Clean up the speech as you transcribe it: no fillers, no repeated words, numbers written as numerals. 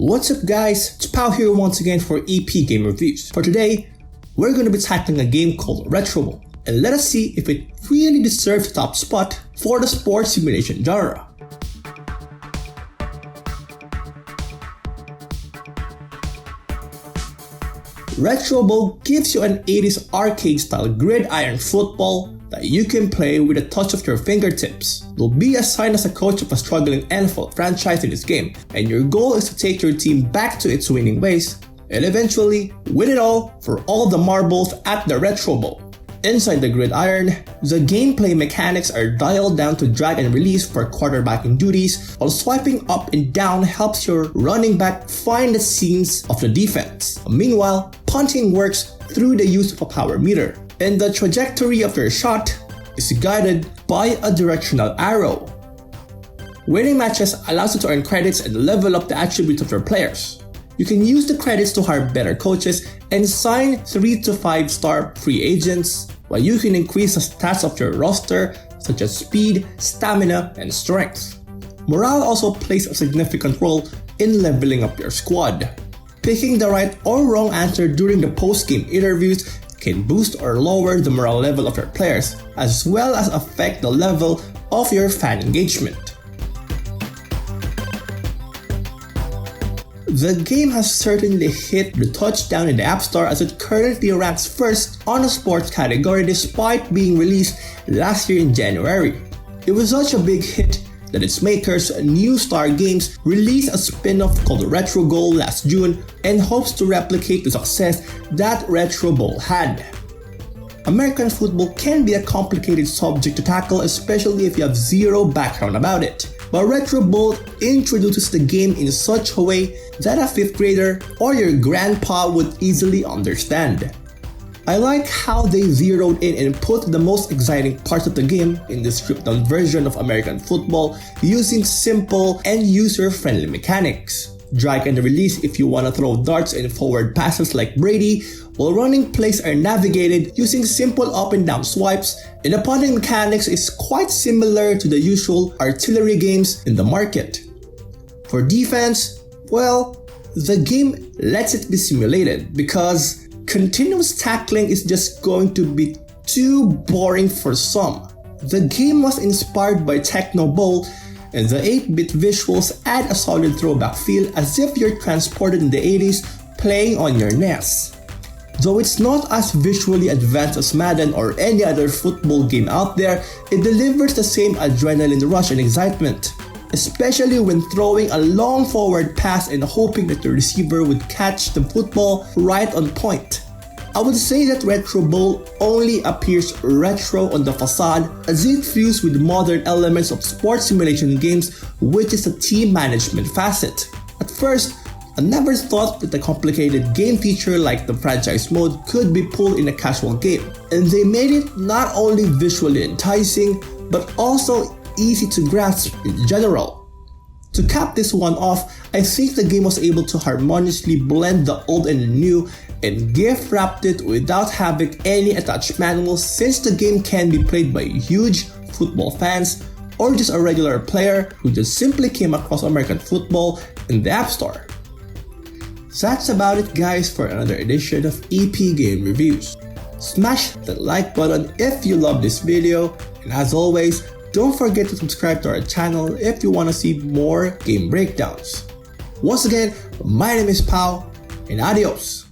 What's up guys, it's Pao here once again for EP Game Reviews. For today, we're going to be tackling a game called Retro Bowl, and let us see if it really deserves the top spot for the sports simulation genre. Retro Bowl gives you an 80s arcade-style gridiron football that you can play with a touch of your fingertips. You'll be assigned as a coach of a struggling NFL franchise in this game, and your goal is to take your team back to its winning ways and eventually win it all for all the marbles at the Retro Bowl. Inside the gridiron, the gameplay mechanics are dialed down to drag and release for quarterbacking duties, while swiping up and down helps your running back find the seams of the defense. Meanwhile, punting works through the use of a power meter, and the trajectory of your shot is guided by a directional arrow. Winning matches allows you to earn credits and level up the attributes of your players. You can use the credits to hire better coaches and sign 3 to 5 star free agents, while you can increase the stats of your roster such as speed, stamina, and strength. Morale also plays a significant role in leveling up your squad. Picking the right or wrong answer during the post-game interviews can boost or lower the morale level of your players, as well as affect the level of your fan engagement. The game has certainly hit the touchdown in the App Store, as it currently ranks first on the sports category despite being released last year in January. It was such a big hit that its makers, New Star Games, released a spin-off called Retro Bowl last June and hopes to replicate the success that Retro Bowl had. American football can be a complicated subject to tackle, especially if you have zero background about it. But Retro Bowl introduces the game in such a way that a 5th grader or your grandpa would easily understand. I like how they zeroed in and put the most exciting parts of the game in the stripped-down version of American football using simple and user-friendly mechanics. Drag and release if you want to throw darts and forward passes like Brady, while running plays are navigated using simple up and down swipes, and the punting mechanics is quite similar to the usual artillery games in the market. For defense, well, the game lets it be simulated because continuous tackling is just going to be too boring for some. The game was inspired by Techno Bowl, and the 8-bit visuals add a solid throwback feel as if you're transported in the 80s playing on your NES. Though it's not as visually advanced as Madden or any other football game out there, it delivers the same adrenaline rush and excitement, especially when throwing a long forward pass and hoping that the receiver would catch the football right on point. I would say that Retro Bowl only appears retro on the facade, as it fused with modern elements of sports simulation games, which is a team management facet. At first, I never thought that a complicated game feature like the franchise mode could be pulled in a casual game, and they made it not only visually enticing, but also easy to grasp in general. To cap this one off, I think the game was able to harmoniously blend the old and the new and gift wrapped it without having any attached manuals, since the game can be played by huge football fans or just a regular player who just simply came across American football in the App Store. So that's about it guys for another edition of EP Game Reviews. Smash that like button if you love this video, and as always, don't forget to subscribe to our channel if you want to see more game breakdowns. Once again, my name is Pao, and adios!